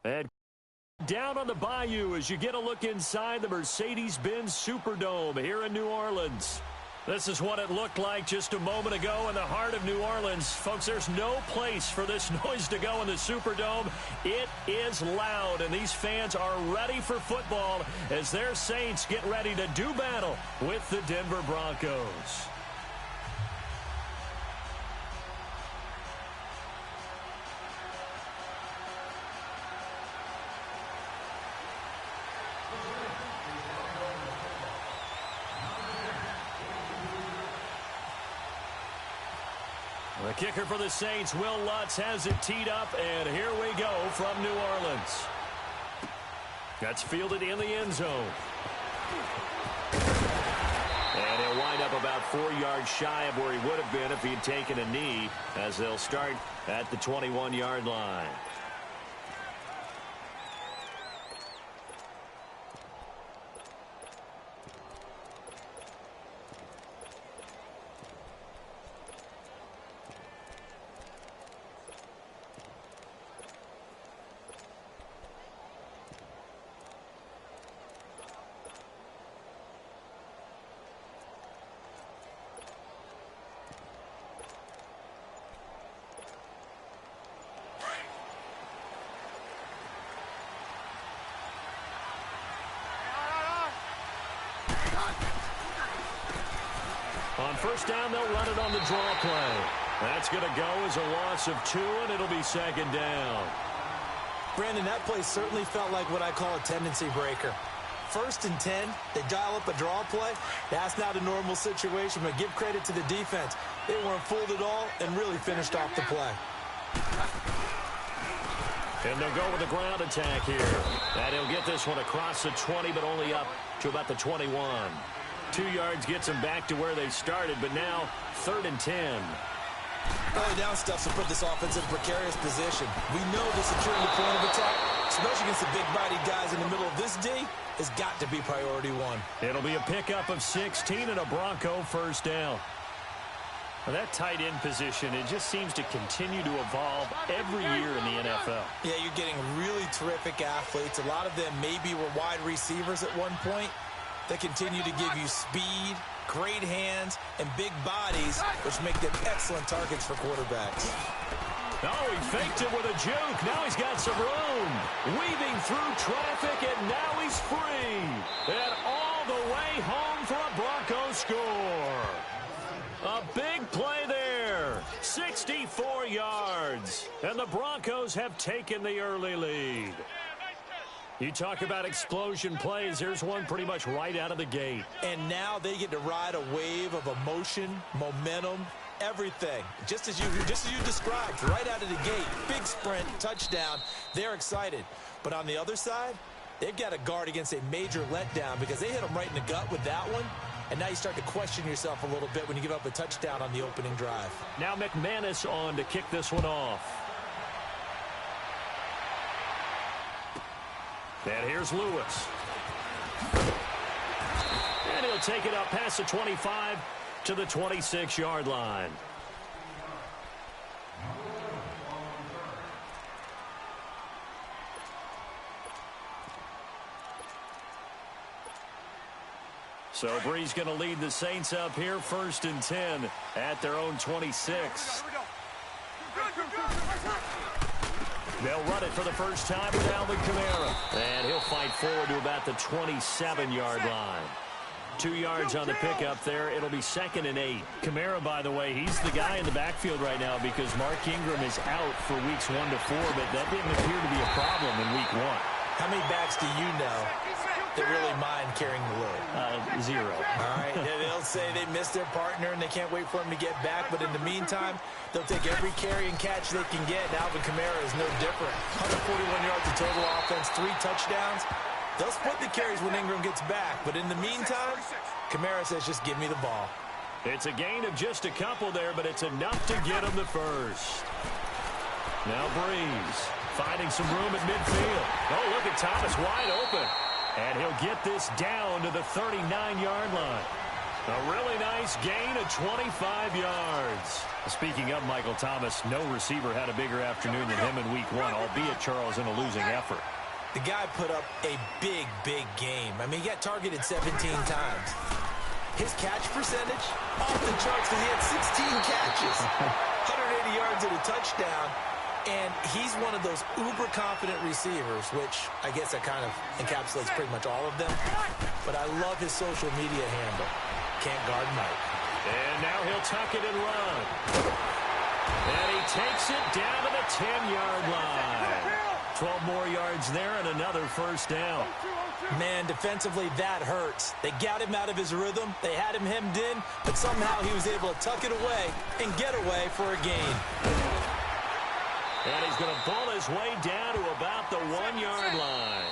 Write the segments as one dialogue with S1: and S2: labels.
S1: And down on the bayou as you get a look inside the Mercedes-Benz Superdome here in New Orleans. This is what it looked like just a moment ago in the heart of New Orleans. Folks, there's no place for this noise to go in the Superdome. It is loud, and these fans are ready for football as their Saints get ready to do battle with the Denver Broncos. The kicker for the Saints, Will Lutz, has it teed up, and here we go from New Orleans. That's fielded in the end zone. And he'll wind up about 4 yards shy of where he would have been if he had taken a knee, as they'll start at the 21-yard line. On first down, they'll run it on the draw play. That's going to go as a loss of 2, and it'll be second down.
S2: Brandon, that play certainly felt like what I call a tendency breaker. 1st and 10, they dial up a draw play. That's not a normal situation, but give credit to the defense. They weren't fooled at all and really finished off the play.
S1: And they'll go with a ground attack here. And he'll get this one across the 20, but only up to about the 21. 2 yards gets them back to where they started, but now 3rd and 10.
S2: Early down stuff to put this offense in a precarious position. We know that securing the point of attack, especially against the big-bodied guys in the middle of this D, has got to be priority 1.
S1: It'll be a pickup of 16 and a Bronco first down.
S3: Well, that tight end position, it just seems to continue to evolve every year in the NFL.
S2: Yeah, you're getting really terrific athletes. A lot of them maybe were wide receivers at one point. They continue to give you speed, great hands, and big bodies, which make them excellent targets for quarterbacks.
S1: Oh, he faked it with a juke. Now he's got some room. Weaving through traffic, and now he's free. And all the way home for a Broncos score. A big play there. 64 yards. And the Broncos have taken the early lead. You talk about explosion plays. There's one pretty much right out of the gate.
S2: And now they get to ride a wave of emotion, momentum, everything. Just as you described, right out of the gate. Big sprint, touchdown. They're excited. But on the other side, they've got to guard against a major letdown because they hit them right in the gut with that one. And now you start to question yourself a little bit when you give up a touchdown on the opening drive.
S1: Now McManus on to kick this one off. And here's Lewis. And he'll take it up past the 25 to the 26-yard line. So Bree's going to lead the Saints up here, 1st and 10 at their own 26. They'll run it for the first time with Alvin Kamara. And he'll fight forward to about the 27-yard line. 2 yards on the pickup there. It'll be 2nd and 8.
S3: Kamara, by the way, he's the guy in the backfield right now because Mark Ingram is out for weeks 1 to 4, but that didn't appear to be a problem in week 1.
S2: How many backs do you know that really mind carrying the load?
S3: 0.
S2: All right, they'll say they missed their partner and they can't wait for him to get back, but in the meantime, they'll take every carry and catch they can get, and Alvin Kamara is no different. 141 yards of total offense, 3 touchdowns. They'll split the carries when Ingram gets back, but in the meantime, Kamara says, just give me the ball.
S1: It's a gain of just a couple there, but it's enough to get him the first. Now Breeze finding some room at midfield. Oh, look at Thomas wide open. And he'll get this down to the 39-yard line. A really nice gain of 25 yards.
S3: Speaking of Michael Thomas, no receiver had a bigger afternoon than him in week 1, albeit Charles in a losing effort.
S2: The guy put up a big, big game. I mean, he got targeted 17 times. His catch percentage, off the charts, because he had 16 catches. 180 yards and a touchdown. And he's one of those uber-confident receivers, which I guess that kind of encapsulates pretty much all of them. But I love his social media handle. Can't guard Mike.
S1: And now he'll tuck it and run. And he takes it down to the 10-yard line. 12 more yards there and another first down.
S2: Man, defensively, that hurts. They got him out of his rhythm. They had him hemmed in, but somehow he was able to tuck it away and get away for a gain.
S1: And he's going to pull his way down to about the 1-yard line.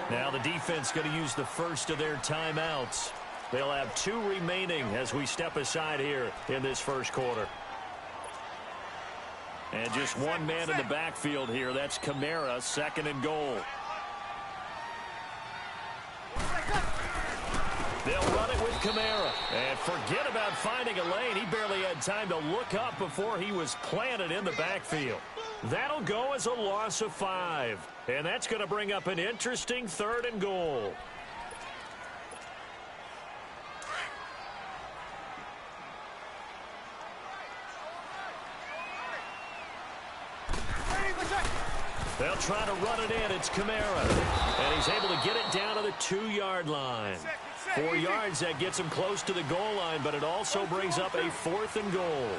S3: Now the defense going to use the first of their timeouts. They'll have 2 remaining as we step aside here in this first quarter. And just one man in the backfield here. That's Kamara, 2nd and goal. They'll run it with Kamara. And forget about finding a lane. He barely had time to look up before he was planted in the backfield. That'll go as a loss of 5. And that's going to bring up an interesting 3rd and goal. They'll try to run it in. It's Kamara. And he's able to get it down to the 2-yard line. 4 yards, that gets him close to the goal line, but it also brings up a 4th and goal.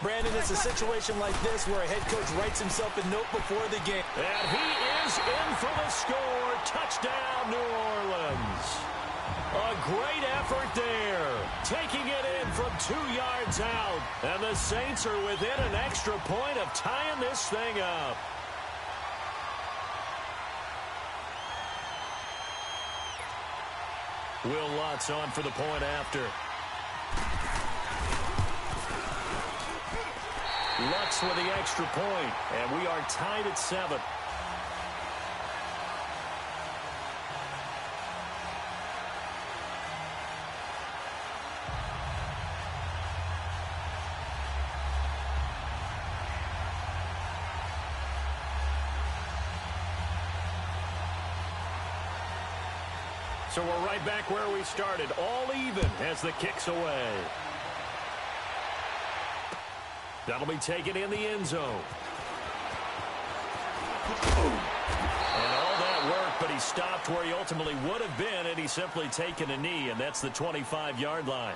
S2: Brandon, it's a situation like this where a head coach writes himself a note before the game.
S1: And he is in for the score. Touchdown, New Orleans. A great effort there. Taking it in from 2 yards out. And the Saints are within an extra point of tying this thing up.
S3: Will Lutz on for the point after. Lutz with the extra point, and we are tied at 7. So we're right back where we started, all even as the kick's away. That'll be taken in the end zone. And all that work, but he stopped where he ultimately would have been, and he's simply taken a knee, and that's the 25-yard line.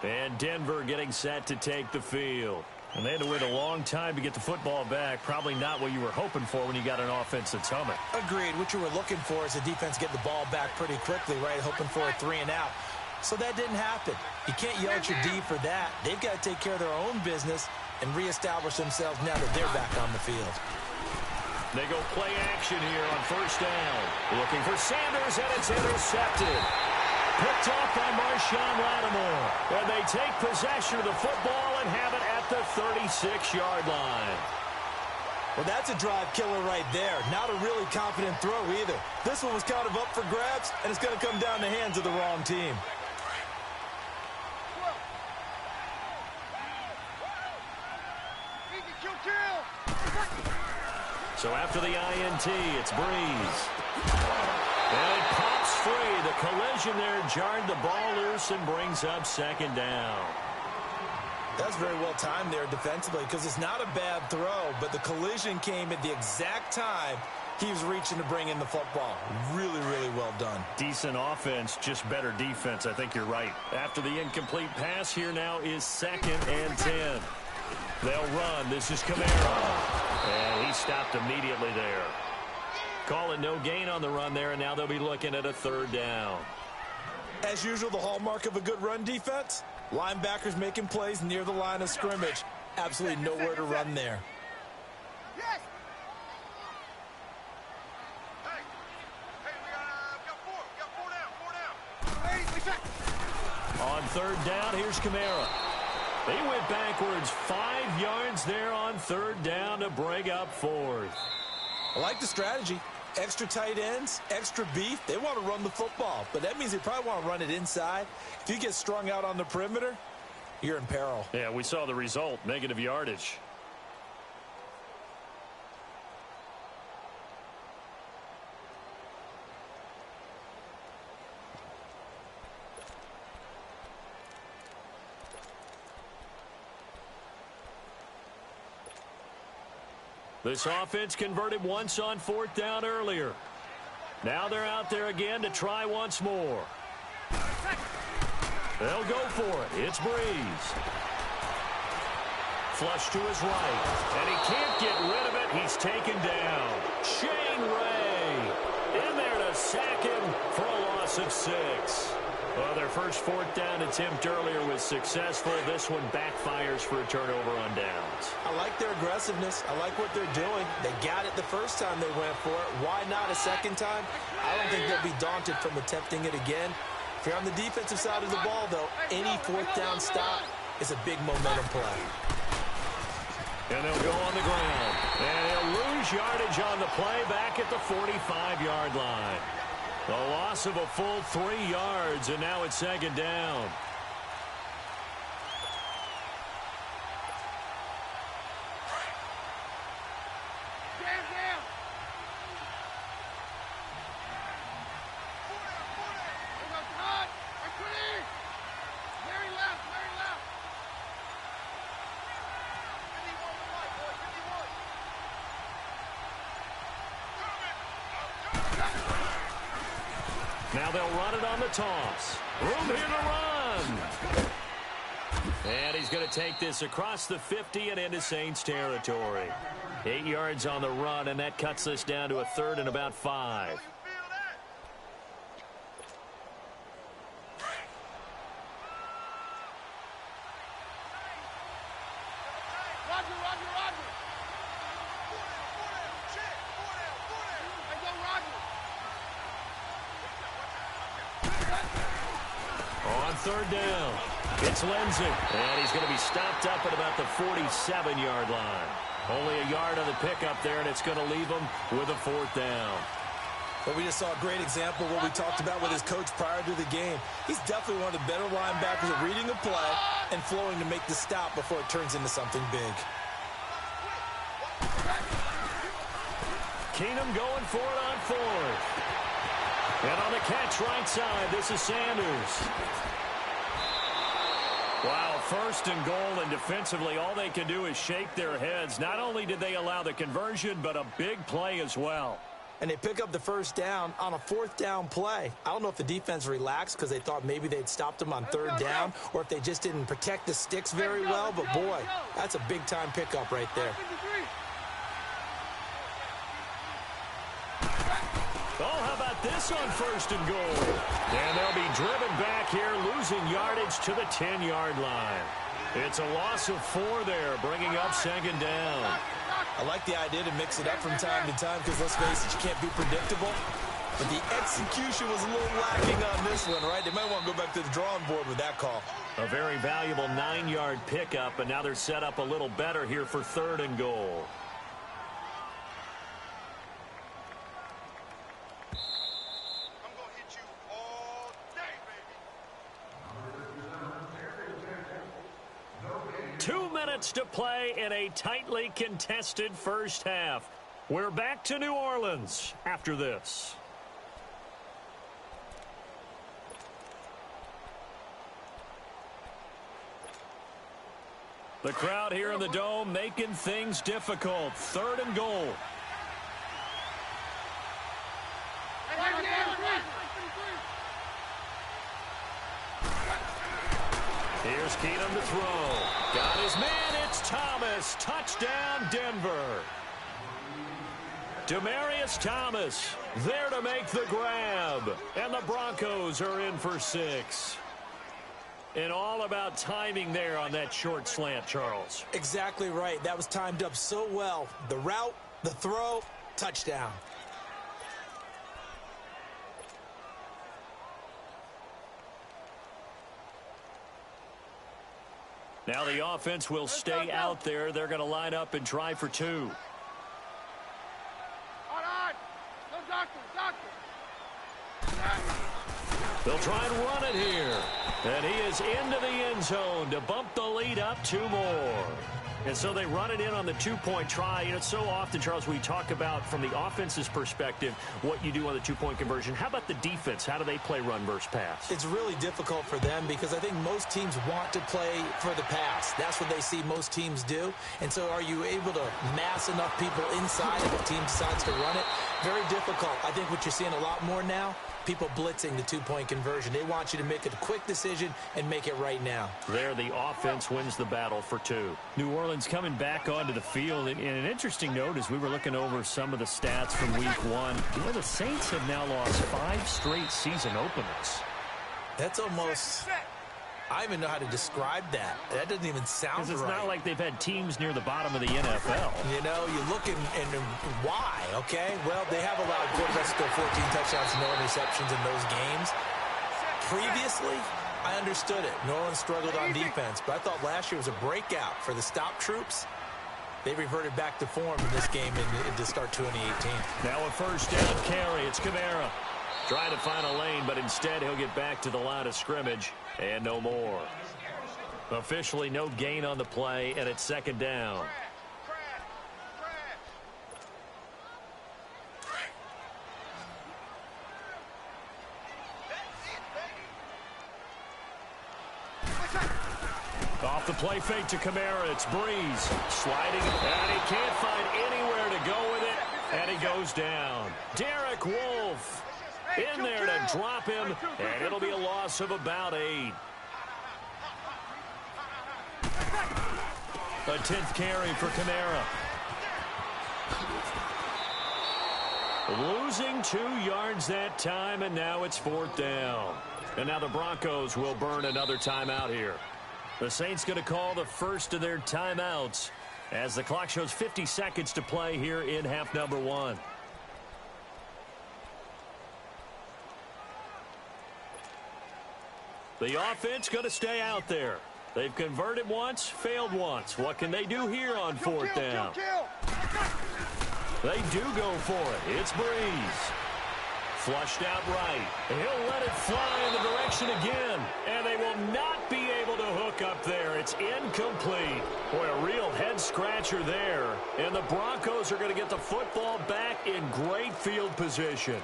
S3: And Denver getting set to take the field. And they had to wait a long time to get the football back. Probably not what you were hoping for when you got an offense that's humming.
S2: Agreed. What you were looking for is the defense get the ball back pretty quickly, right? Hoping for a 3 and out. So that didn't happen. You can't yell at your D for that. They've got to take care of their own business and reestablish themselves now that they're back on the field.
S1: They go play action here on first down. Looking for Sanders, and it's intercepted. Picked off by Marshawn Lattimore. And they take possession of the football and have it at the 36-yard line.
S2: Well, that's a drive killer right there. Not a really confident throw either. This one was kind of up for grabs, and it's going to come down the hands of the wrong team.
S1: So after the INT, it's Breeze. And it pops free. The collision there jarred the ball loose and brings up 2nd down.
S2: That's very well timed there defensively because it's not a bad throw, but the collision came at the exact time he was reaching to bring in the football. Really, really well done.
S3: Decent offense, just better defense. I think you're right.
S1: After the incomplete pass, here now is 2nd and 10. They'll run. This is Kamara.
S3: And he stopped immediately there.
S1: Call it no gain on the run there, and now they'll be looking at a 3rd down.
S2: As usual, the hallmark of a good run defense, linebackers making plays near the line of scrimmage. Absolutely nowhere to run there.
S4: Yes. Hey, we got 4 down.
S1: On 3rd down, here's Kamara. They went backwards 5 yards there on 3rd down to bring up 4th.
S2: I like the strategy. Extra tight ends, extra beef. They want to run the football, but that means they probably want to run it inside. If you get strung out on the perimeter, you're in peril.
S3: Yeah, we saw the result, negative yardage. This offense converted once on 4th down earlier. Now they're out there again to try once more. They'll go for it. It's Breeze. Flush to his right. And he can't get rid of it. He's taken down. Shane Ray in there to sack him for a loss of 6. Well, their first 4th down attempt earlier was successful. This one backfires for a turnover on downs.
S2: I like their aggressiveness. I like what they're doing. They got it the first time they went for it. Why not a second time? I don't think they'll be daunted from attempting it again. If you're on the defensive side of the ball, though, any 4th down stop is a big momentum play.
S3: And they'll go on the ground. And he'll lose yardage on the play back at the 45-yard line. A loss of a full 3 yards, and now it's 2nd down. Now they'll run it on the toss. Room here to run. And he's going to take this across the 50 and into Saints territory. 8 yards on the run, and that cuts this down to a 3rd and about 5. On 3rd down, it's Lindsey. And he's going to be stopped up at about the 47-yard line. Only a yard on the pickup there, and it's going to leave him with a 4th down.
S2: But we just saw a great example of what we talked about with his coach prior to the game. He's definitely one of the better linebackers at reading a play and flowing to make the stop before it turns into something big.
S3: Keenum going for it on 4th. And on the catch right side, this is Sanders. Wow, 1st and goal, and defensively, all they can do is shake their heads. Not only did they allow the conversion, but a big play as well.
S2: And they pick up the 1st down on a 4th down play. I don't know if the defense relaxed because they thought maybe they'd stopped them on 3rd down, or if they just didn't protect the sticks very well. But, boy, that's a big-time pickup right there.
S3: Oh, how about this on 1st and goal? And they'll be driven back here, losing yardage to the 10-yard line. It's a loss of 4 there, bringing up 2nd down.
S2: I like the idea to mix it up from time to time because, let's face it, you can't be predictable. But the execution was a little lacking on this one, right? They might want to go back to the drawing board with that call.
S3: A very valuable 9-yard pickup, and now they're set up a little better here for 3rd and goal.
S4: I'm going to hit you all day, baby.
S3: 2 minutes to play in a tightly contested first half. We're back to New Orleans after this. The crowd here in the Dome making things difficult. 3rd and goal. Here's Keenum to throw. Got his man. It's Thomas. Touchdown, Denver. Demaryius Thomas there to make the grab. And the Broncos are in for 6. And all about timing there on that short slant, Charles.
S2: Exactly right. That was timed up so well. The route, the throw, touchdown.
S3: Now the offense will stay out there. They're going to line up and try for 2. They'll try and run it here. And he is into the end zone to bump the lead up 2 more. And so they run it in on the 2-point try. You know, so often, Charles, we talk about from the offense's perspective what you do on the 2-point conversion. How about the defense? How do they play run versus pass?
S2: It's really difficult for them because I think most teams want to play for the pass. That's what they see most teams do. And so are you able to mass enough people inside if the team decides to run it? Very difficult. I think what you're seeing a lot more now, people blitzing the 2-point conversion. They want you to make a quick decision and make it right now.
S3: There, the offense wins the battle for 2. New Orleans coming back onto the field. And an interesting note as we were looking over some of the stats from week 1. You know, the Saints have now lost 5 straight season openers.
S2: That's almost... I don't even know how to describe that. That doesn't even sound right.
S3: Because it's not like they've had teams near the bottom of the NFL.
S2: You know, you look and why, okay? Well, they have allowed quarterbacks to go 14 touchdowns and no interceptions in those games. Previously, I understood it. New Orleans struggled on defense, but I thought last year was a breakout for the stop troops. They reverted back to form in this game to start 2018.
S3: Now a first down carry. It's Kamara. Trying to find a lane, but instead he'll get back to the line of scrimmage and no more. Officially no gain on the play, and it's second down. Off the play fake to Kamara. It's Breeze sliding, and he can't find anywhere to go with it, and he goes down. Derek Wolfe in there to drop him, and it'll be a loss of about 8. A 10th carry for Kamara. Losing 2 yards that time, and now it's 4th down. And now the Broncos will burn another timeout here. The Saints going to call the first of their timeouts as the clock shows 50 seconds to play here in half number 1. The offense going to stay out there. They've converted once, failed once. What can they do here on 4th down? They do go for it. It's Breeze. Flushed out right. He'll let it fly in the direction again. And they will not be able to hook up there. It's incomplete. Boy, a real head-scratcher there. And the Broncos are going to get the football back in great field position.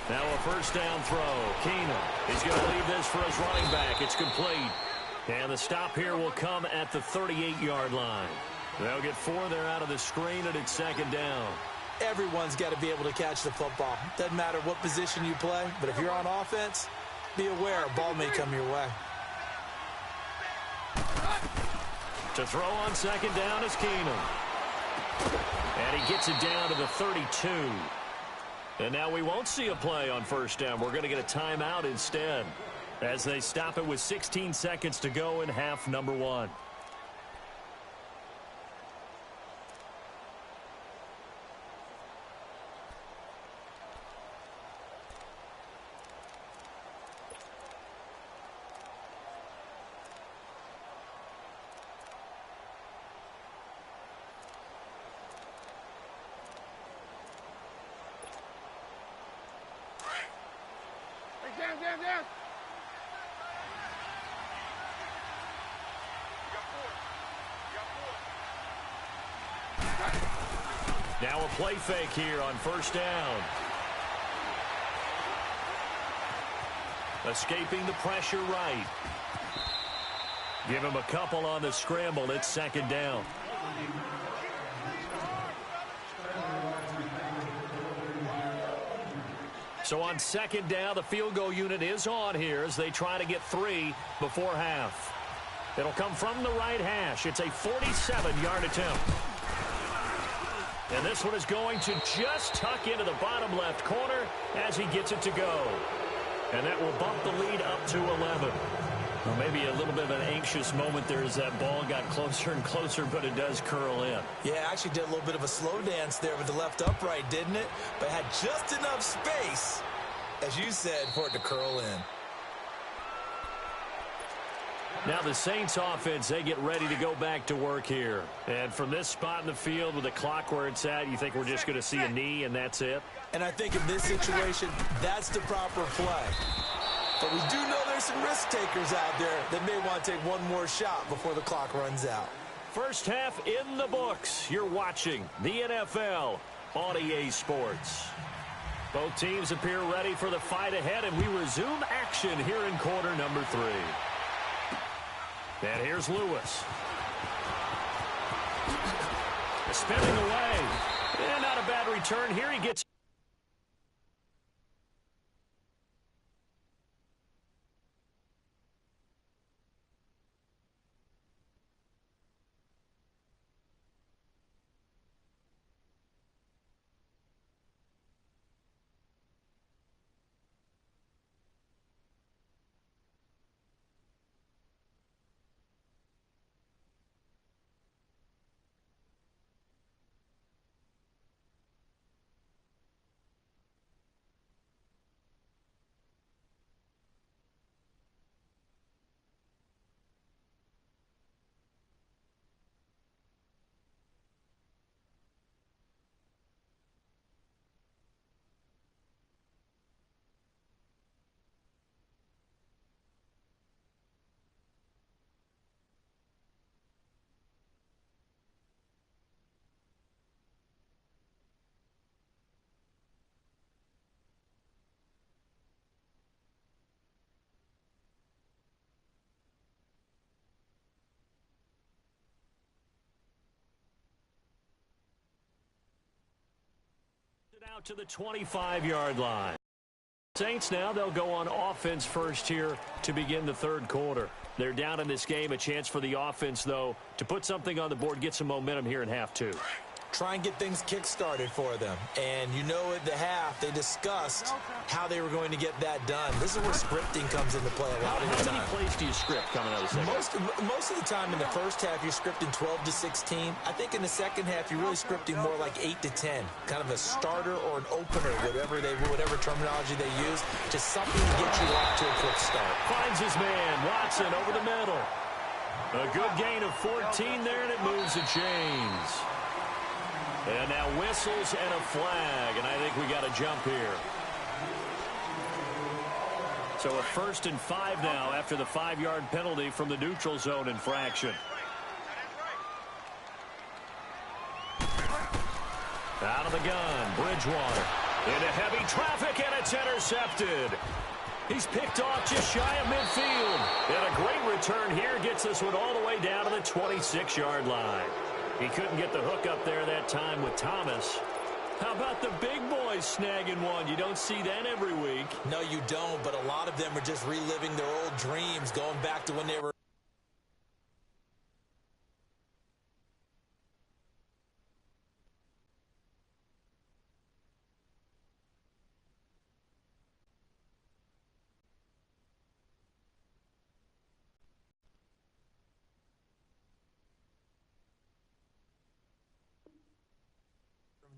S3: Now a first down throw. Keenum. He's going to leave this for his running back. It's complete. And the stop here will come at the 38-yard line. They'll get 4 there out of the screen, and it's second down.
S2: Everyone's got to be able to catch the football. Doesn't matter what position you play, but if you're on offense, be aware a ball may come your way.
S3: To throw on second down is Keenum. And he gets it down to the 32. And now we won't see a play on first down. We're going to get a timeout instead as they stop it with 16 seconds to go in half number 1.
S4: Down.
S3: Now a play fake here on first down. Escaping the pressure right. Give him a couple on the scramble. It's second down. So on second down, the field goal unit is on here as they try to get 3 before half. It'll come from the right hash. It's a 47-yard attempt. And this one is going to just tuck into the bottom left corner as he gets it to go. And that will bump the lead up to 11. Well, maybe a little bit of an anxious moment there as that ball got closer and closer, but it does curl in.
S2: Yeah, actually did a little bit of a slow dance there with the left upright, didn't it? But had just enough space as you said, for it to curl in.
S3: Now the Saints offense, they get ready to go back to work here. And from this spot in the field with the clock where it's at, you think we're just going to see a knee and that's it?
S2: And I think in this situation, that's the proper play. But we do know there's some risk takers out there that may want to take one more shot before the clock runs out.
S3: First half in the books. You're watching the NFL on EA Sports. Both teams appear ready for the fight ahead, and we resume action here in quarter number 3. And here's Lewis. Spinning away. And not a bad return here. He gets... out to the 25-yard line. Saints now, they'll go on offense first here to begin the third quarter. They're down in this game. A chance for the offense, though, to put something on the board, get some momentum here in half 2.
S2: Try and get things kick-started for them. And you know at the half, they discussed how they were going to get that done. This is where scripting comes into play a lot of the time.
S3: How many plays do you script coming out of the second?
S2: Most of the time in the first half, you're scripting 12 to 16. I think in the second half, you're really scripting more like 8 to 10. Kind of a starter or an opener, whatever terminology they use. Just something to get you off to a quick start.
S3: Finds his man, Watson, over the middle. A good gain of 14 there, and it moves the chains. And now whistles and a flag, and I think we got a jump here. So a 1st and 5 now after the 5-yard penalty from the neutral zone infraction. Out of the gun, Bridgewater. Into heavy traffic, and it's intercepted. He's picked off just shy of midfield. And a great return here gets this one all the way down to the 26-yard line. He couldn't get the hook up there that time with Thomas. How about the big boys snagging one? You don't see that every week.
S2: No, you don't, but a lot of them are just reliving their old dreams, going back to when they were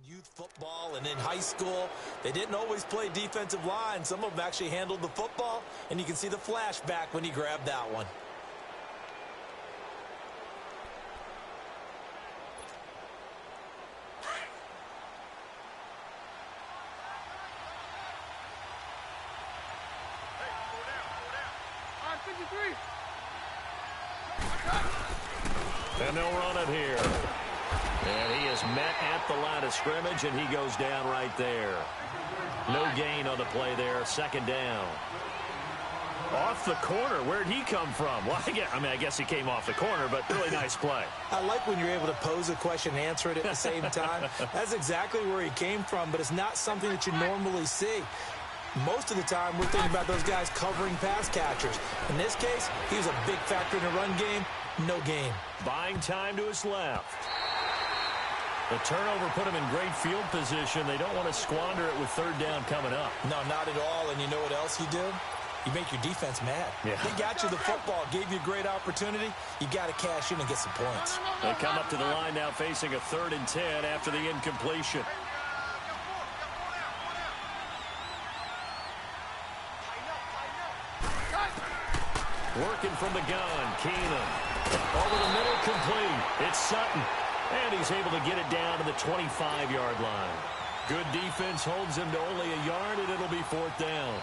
S2: youth football, and in high school, they didn't always play defensive line. Some of them actually handled the football, and you can see the flashback when he grabbed that one.
S3: And they'll run it here. And he is met at the line of scrimmage, and he goes down right there. No gain on the play there. 2nd down. Off the corner. Where'd he come from? Well, I guess he came off the corner, but really nice play.
S2: I like when you're able to pose a question and answer it at the same time. That's exactly where he came from, but it's not something that you normally see. Most of the time, we're thinking about those guys covering pass catchers. In this case, he was a big factor in the run game. No gain.
S3: Buying time to his left. The turnover put him in great field position. They don't want to squander it with 3rd down coming up.
S2: No, not at all. And you know what else you do? You make your defense mad.
S3: Yeah.
S2: He got you the football, gave you a great opportunity. You got to cash in and get some points.
S3: They come up to the line now facing a 3rd and 10 after the incompletion. Working from the gun, Keenum. Over the middle, complete. It's Sutton. And he's able to get it down to the 25-yard line. Good defense holds him to only a yard, and it'll be 4th down.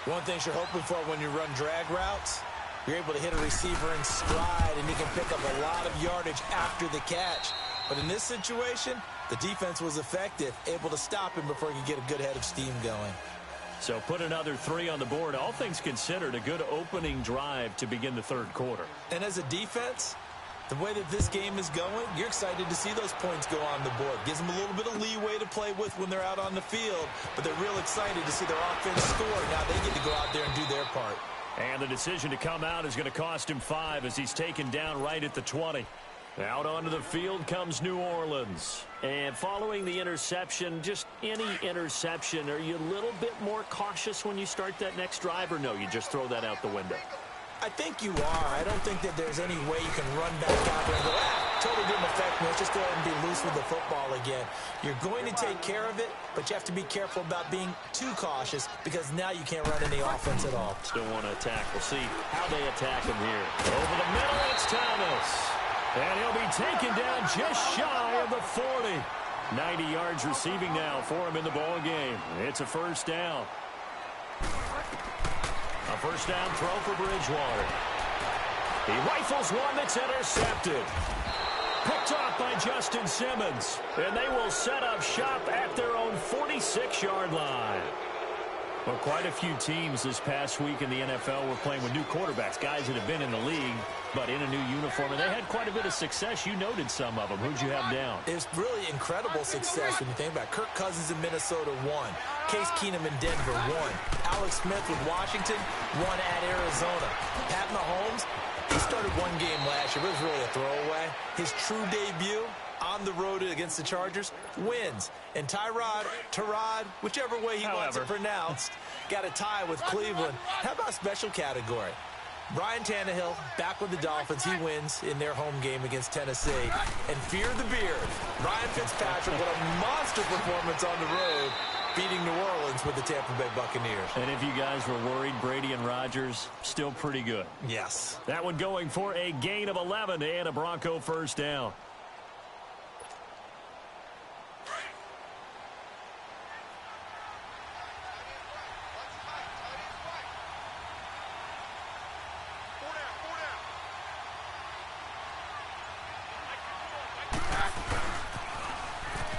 S2: One thing you're hoping for when you run drag routes, you're able to hit a receiver in stride, and you can pick up a lot of yardage after the catch. But in this situation, the defense was effective, able to stop him before he could get a good head of steam going.
S3: So put another 3 on the board. All things considered, a good opening drive to begin the 3rd quarter.
S2: And as a defense, the way that this game is going, you're excited to see those points go on the board. Gives them a little bit of leeway to play with when they're out on the field, but they're real excited to see their offense score. Now they get to go out there and do their part.
S3: And the decision to come out is going to cost him 5 as he's taken down right at the 20. Out onto the field comes New Orleans. And following the interception, just any interception, are you a little bit more cautious when you start that next drive, or no, you just throw that out the window?
S2: I think you are. I don't think that there's any way you can run back out there and go, totally didn't affect me. Let's just go ahead and be loose with the football again. You're going to take care of it, but you have to be careful about being too cautious because now you can't run any offense at all.
S3: Still want to attack. We'll see how they attack him here. Over the middle, it's Thomas. And he'll be taken down just shy of the 40. 90 yards receiving now for him in the ball game. It's a 1st down. A 1st down throw for Bridgewater. He rifles one that's intercepted. Picked off by Justin Simmons. And they will set up shop at their own 46-yard line. Well, quite a few teams this past week in the NFL were playing with new quarterbacks, guys that have been in the league, but in a new uniform. And they had quite a bit of success. You noted some of them. Who'd you have down?
S2: It's really incredible success when you think about it. Kirk Cousins in Minnesota, 1. Case Keenum in Denver, 1. Alex Smith with Washington, 1 at Arizona. Pat Mahomes, he started one game last year, but it was really a throwaway. His true debut on the road against the Chargers, wins. And Tyrod, whichever way he wants it pronounced, got a tie with Cleveland. How about special category? Ryan Tannehill back with the Dolphins. He wins in their home game against Tennessee. And fear the beard. Ryan Fitzpatrick, what a monster performance on the road, beating New Orleans with the Tampa Bay Buccaneers.
S3: And if you guys were worried, Brady and Rodgers, still pretty good.
S2: Yes.
S3: That one going for a gain of 11 and a Bronco 1st down.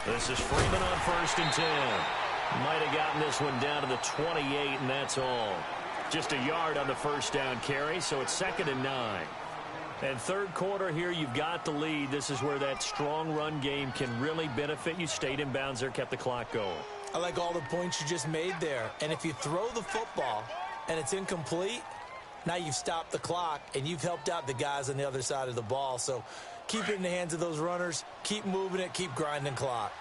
S3: This is Freeman on 1st and 10. Might have gotten this one down to the 28, and that's all. Just a yard on the 1st down carry, so it's 2nd and 9. And 3rd quarter here, you've got the lead. This is where that strong run game can really benefit you. Stayed in bounds there, kept the clock going.
S2: I like all the points you just made there. And if you throw the football and it's incomplete, now you've stopped the clock and you've helped out the guys on the other side of the ball. So keep it in the hands of those runners. Keep moving it. Keep grinding clock.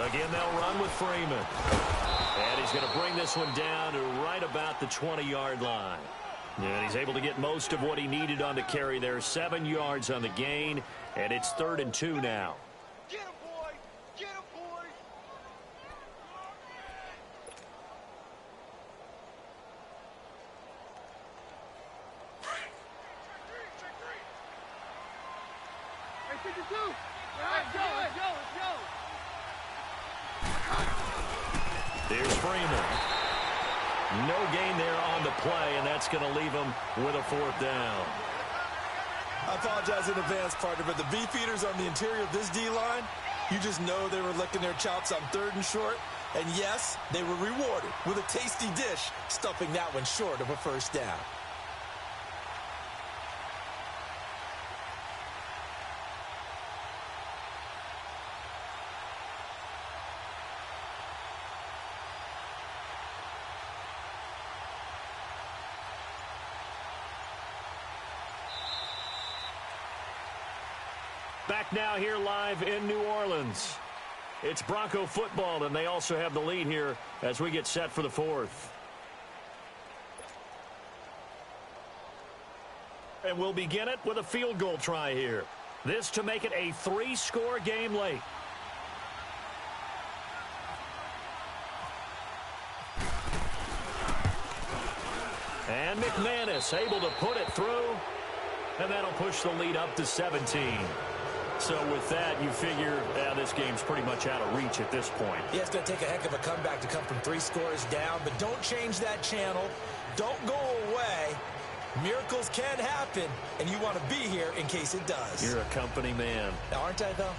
S3: Again, they'll run with Freeman. And he's going to bring this one down to right about the 20-yard line. And he's able to get most of what he needed on the carry there. 7 yards on the gain, and it's 3rd and 2 now.
S4: Get him, boy! Get him, boy! Hey, 52! Let's go, let's go, let's go!
S3: There's Freeman. No gain there on the play, and that's going to leave him with a 4th down.
S2: I apologize in advance, partner, but the beefeaters on the interior of this D-line, you just know they were licking their chops on 3rd and short. And yes, they were rewarded with a tasty dish, stuffing that one short of a 1st down.
S3: Back now here live in New Orleans. It's Bronco football, and they also have the lead here as we get set for the 4th. And we'll begin it with a field goal try here. This to make it a 3-score game late. And McManus able to put it through. And that'll push the lead up to 17. So with that, you figure this game's pretty much out of reach at this point.
S2: Yeah, it's going to take a heck of a comeback to come from 3 scores down. But don't change that channel. Don't go away. Miracles can happen, and you want to be here in case it does.
S3: You're a company man.
S2: Aren't I, though?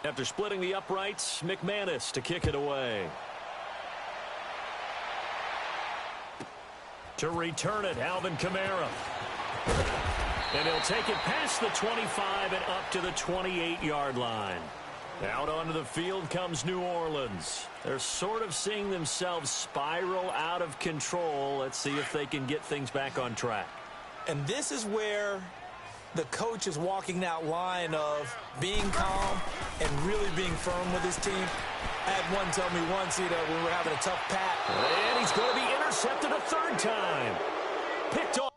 S3: After splitting the uprights, McManus to kick it away. To return it, Alvin Kamara. And he'll take it past the 25 and up to the 28-yard line. Out onto the field comes New Orleans. They're sort of seeing themselves spiral out of control. Let's see if they can get things back on track.
S2: And this is where the coach is walking that line of being calm and really being firm with his team. I had one tell me once, when we were having a tough pat.
S3: And he's going to be intercepted a 3rd time. Picked off.